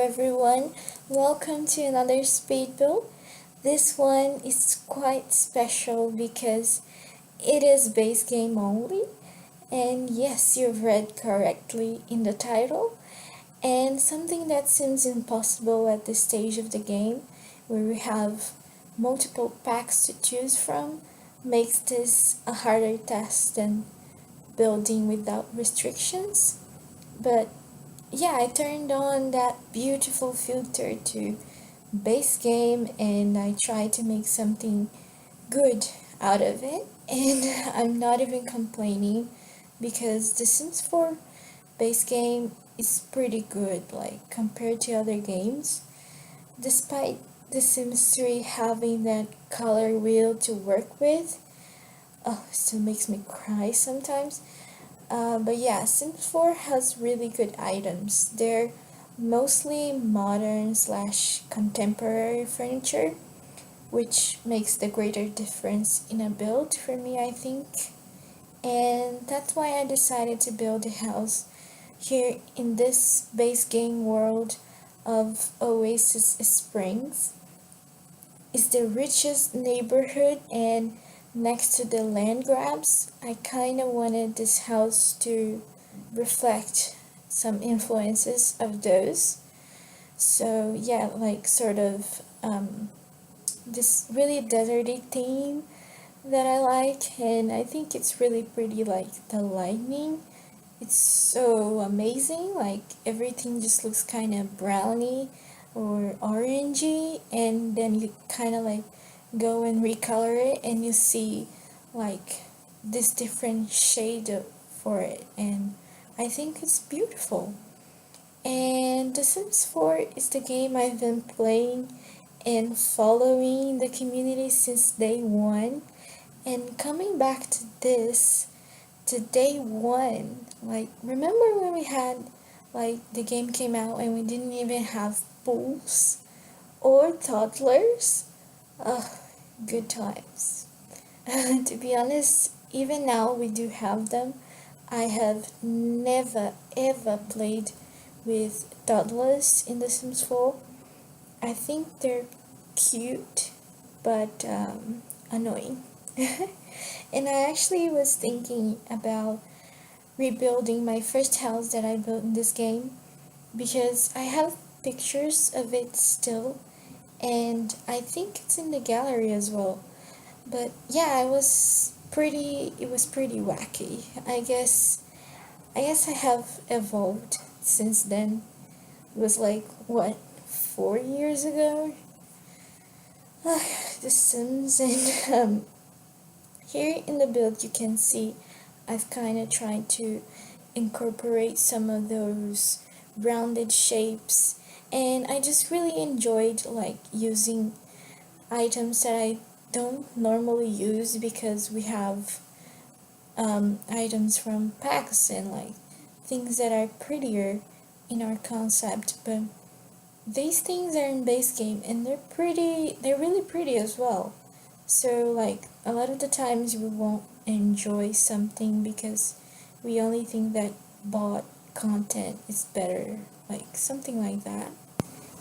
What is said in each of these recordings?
everyone. Welcome to another speed build. This one is quite special because it is base game only. And yes, you've read correctly in the title. And something that seems impossible at this stage of the game, where we have multiple packs to choose from, makes this a harder task than building without restrictions. But yeah, I turned on that beautiful filter to base game and I tried to make something good out of it. And I'm not even complaining because The Sims 4 base game is pretty good, like compared to other games. Despite The Sims 3 having that color wheel to work with, oh, it still makes me cry sometimes. But yeah, Sims 4 has really good items. They're mostly modern slash contemporary furniture, which makes the greater difference in a build for me, I think. And that's why I decided to build a house here in this base game world of Oasis Springs. It's the richest neighborhood, and next to the land grabs, I kind of wanted this house to reflect some influences of those. So yeah, like sort of this really deserty theme that I like, and I think it's really pretty. Like the lightning, it's so amazing. Like everything just looks kind of browny or orangey, and then you kind of like go and recolor it, and you see like this different shade for it, and I think it's beautiful. And The Sims 4 is the game I've been playing and following the community since day one. And coming back to this, to day one, like, remember when we had, like, the game came out and we didn't even have pools or toddlers? Ugh, good times. To be honest, even now we do have them. I have never ever played with toddlers in The Sims 4. I think they're cute, but annoying. And I actually was thinking about rebuilding my first house that I built in this game because I have pictures of it still, and I think it's in the gallery as well. But yeah, it was pretty wacky. I guess I have evolved since then. It was like what, 4 years ago? The Sims. And here in the build you can see I've kind of tried to incorporate some of those rounded shapes, and I just really enjoyed like using items that I don't normally use because we have items from packs and like things that are prettier in our concept, but these things are in base game and they're really pretty as well. So like a lot of the times we won't enjoy something because we only think that bot content is better, like something like that.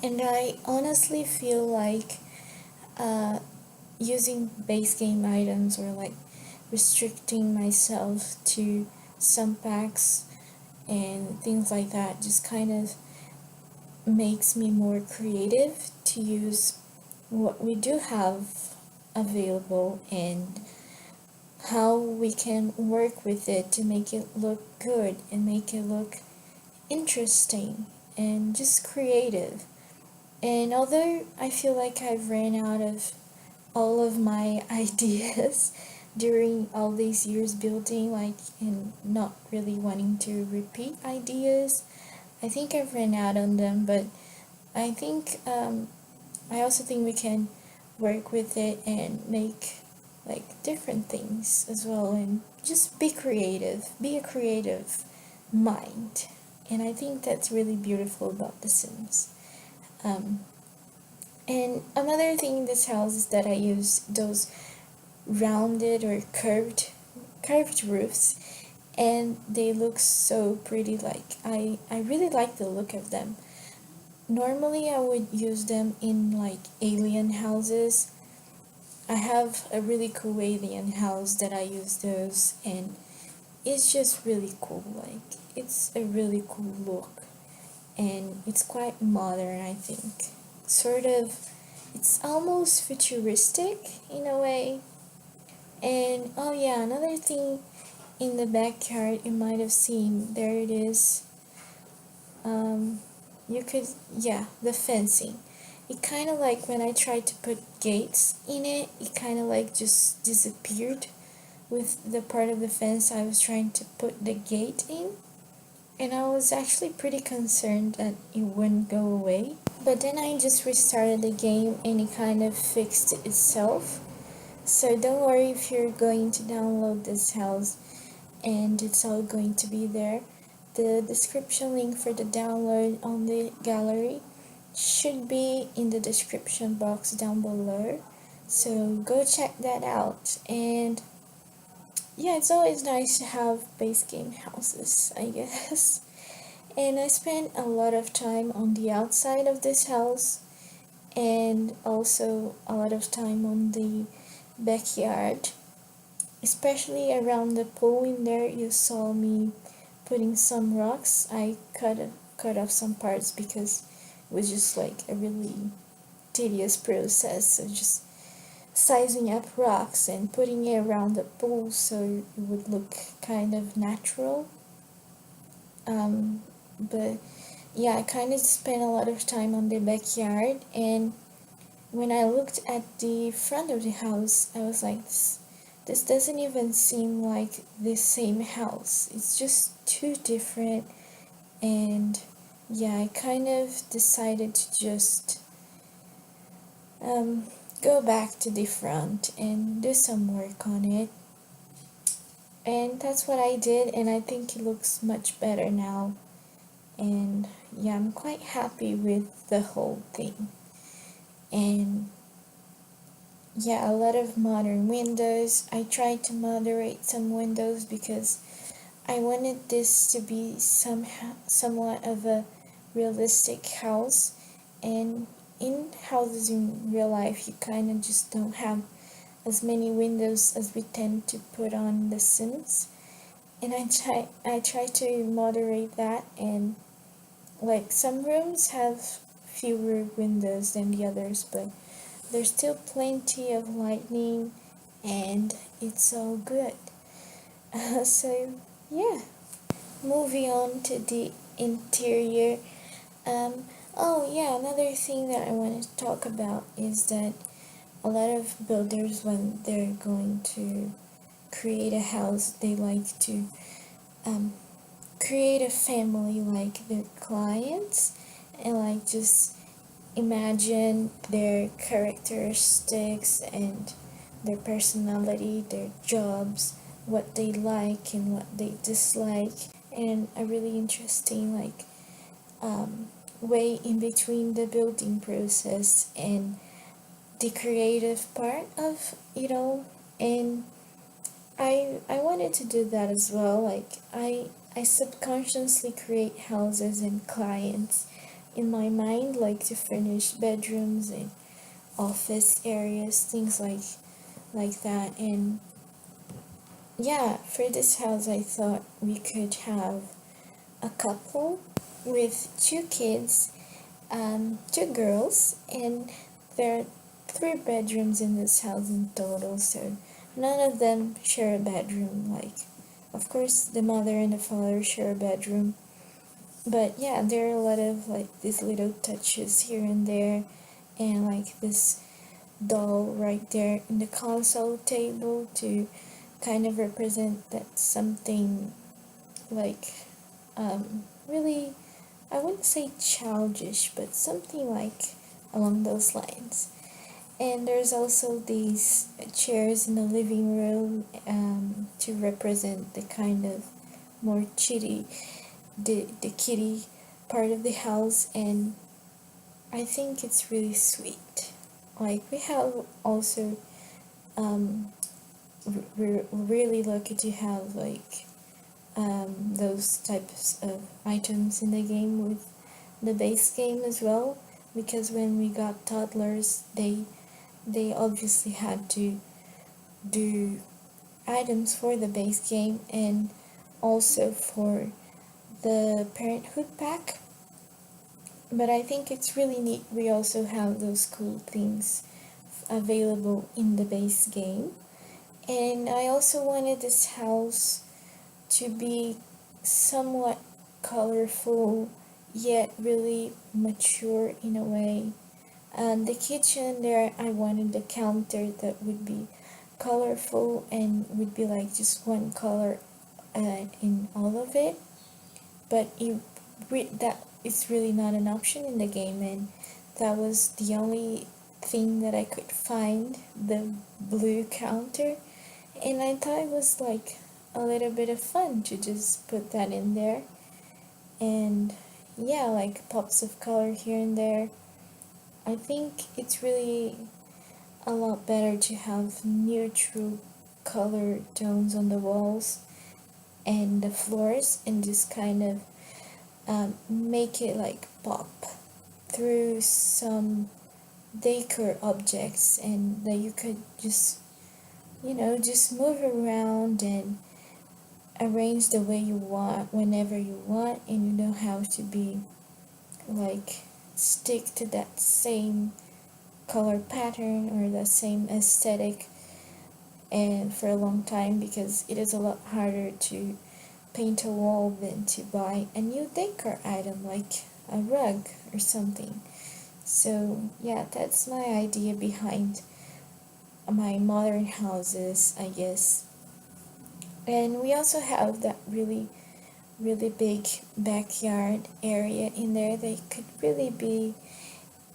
And I honestly feel like uh, using base game items or like restricting myself to some packs and things like that just kind of makes me more creative to use what we do have available and how we can work with it to make it look good and make it look interesting and just creative. And although I feel like I've ran out of all of my ideas during all these years building, like, and not really wanting to repeat ideas, I think I've ran out on them. But I think I also think we can work with it and make like different things as well, and just be creative, be a creative mind. And I think that's really beautiful about The Sims. um, and another thing in this house is that I use those rounded or curved roofs, and they look so pretty. Like I really like the look of them. normally I would use them in like alien houses. I have a really cool alien house that I use those, and it's just really cool. Like, it's a really cool look, and it's quite modern, I think. Sort of, it's almost futuristic in a way. And oh yeah, another thing in the backyard you might have seen, there it is. Um, you could, yeah, the fencing. It kind of like when I tried to put gates in it, it kind of like just disappeared with the part of the fence I was trying to put the gate in. And I was actually pretty concerned that it wouldn't go away. But then I just restarted the game and it kind of fixed itself. So don't worry if you're going to download this house, and it's all going to be there. The description link for the download on the gallery should be in the description box down below. So go check that out. And yeah, it's always nice to have base game houses, I guess. And I spent a lot of time on the outside of this house, and also a lot of time on the backyard, especially around the pool. In there you saw me putting some rocks. I cut off some parts because it was just like a really tedious process of just sizing up rocks and putting it around the pool so it would look kind of natural. But yeah, I kind of spent a lot of time on the backyard, and when I looked at the front of the house, I was like, this doesn't even seem like the same house. It's just too different. And yeah, I kind of decided to just um, go back to the front and do some work on it. And that's what I did, and I think it looks much better now. And yeah, I'm quite happy with the whole thing. And yeah, a lot of modern windows. I tried to moderate some windows because I wanted this to be somewhat of a realistic house. And in houses in real life, you kind of just don't have as many windows as we tend to put on The Sims. And I try to moderate that, and like some rooms have fewer windows than the others, but there's still plenty of lightning, and it's all good. So yeah, moving on to the interior. Oh yeah, another thing that I want to talk about is that a lot of builders, when they're going to create a house, they like to um, create a family like their clients, and like just imagine their characteristics and their personality, their jobs, what they like and what they dislike, and a really interesting like way in between the building process and the creative part of and I wanted to do that as well. Like I subconsciously create houses and clients in my mind, like to furnish bedrooms and office areas, things like that. And yeah, for this house I thought we could have a couple with two kids, two girls, and there are three bedrooms in this house in total, so none of them share a bedroom. Like, of course, the mother and the father share a bedroom, but yeah, there are a lot of like these little touches here and there, and like this doll right there in the console table to kind of represent that something like really, I wouldn't say childish, but something like along those lines. And there's also these chairs in the living room to represent the kind of more chitty, the kitty part of the house, and I think it's really sweet. Like, we have also, we're really lucky to have like those types of items in the game with the base game as well, because when we got toddlers, they obviously had to do items for the base game and also for the parenthood pack. But I think it's really neat we also have those cool things available in the base game. And I also wanted this house to be somewhat colorful yet really mature in a way. And the kitchen there, I wanted the counter that would be colorful and would be like just one color in all of it. But that is really not an option in the game, and that was the only thing that I could find, the blue counter. And I thought it was like a little bit of fun to just put that in there. And yeah, like pops of color here and there. I think it's really a lot better to have neutral color tones on the walls and the floors and just kind of make it like pop through some decor objects, and that you could just just move around and arrange the way you want whenever you want, and you don't have to be like stick to that same color pattern or the same aesthetic and for a long time, because it is a lot harder to paint a wall than to buy a new decor item like a rug or something. So yeah, that's my idea behind my modern houses, I guess. And we also have that really big backyard area in there that could really be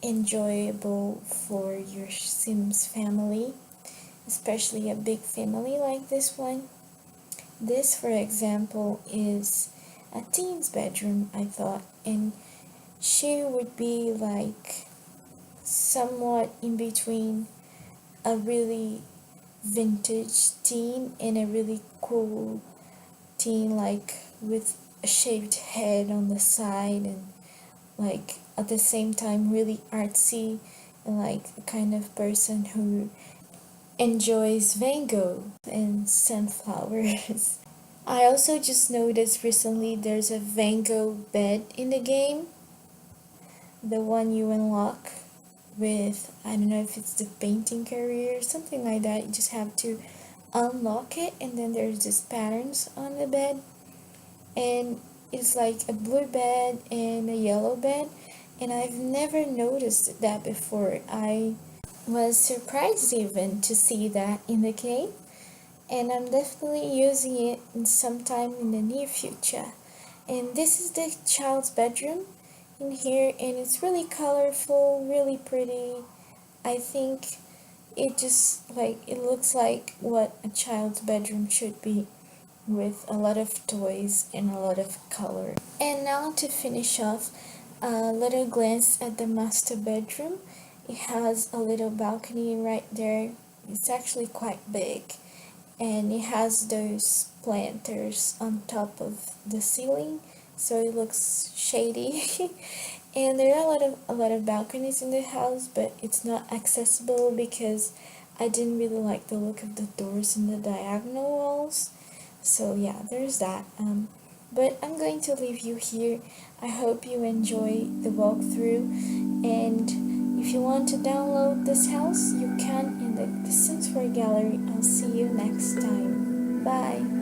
enjoyable for your Sims family, especially a big family like this one. This, for example, is a teen's bedroom, I thought, and she would be like somewhat in between a really vintage teen and a really cool teen, like with a shaved head on the side and like at the same time really artsy, and like a kind of person who enjoys Van Gogh and sunflowers. I also just noticed recently there's a Van Gogh bed in the game, the one you unlock with, I don't know if it's the painting career or something like that. You just have to unlock it, and then there's just patterns on the bed, and it's like a blue bed and a yellow bed, and I've never noticed that before. I was surprised even to see that in the game, and I'm definitely using it in sometime in the near future. And this is the child's bedroom in here, and it's really colorful, really pretty. I think it just like it looks like what a child's bedroom should be, with a lot of toys and a lot of color. And now to finish off, a little glance at the master bedroom. It has a little balcony right there. It's actually quite big, and it has those planters on top of the ceiling, so it looks shady. And there are a lot of balconies in the house, but it's not accessible because I didn't really like the look of the doors in the diagonal walls. So yeah, there's that. But I'm going to leave you here. I hope you enjoy the walkthrough, and if you want to download this house, you can in the Sims 4 gallery. I'll see you next time. Bye.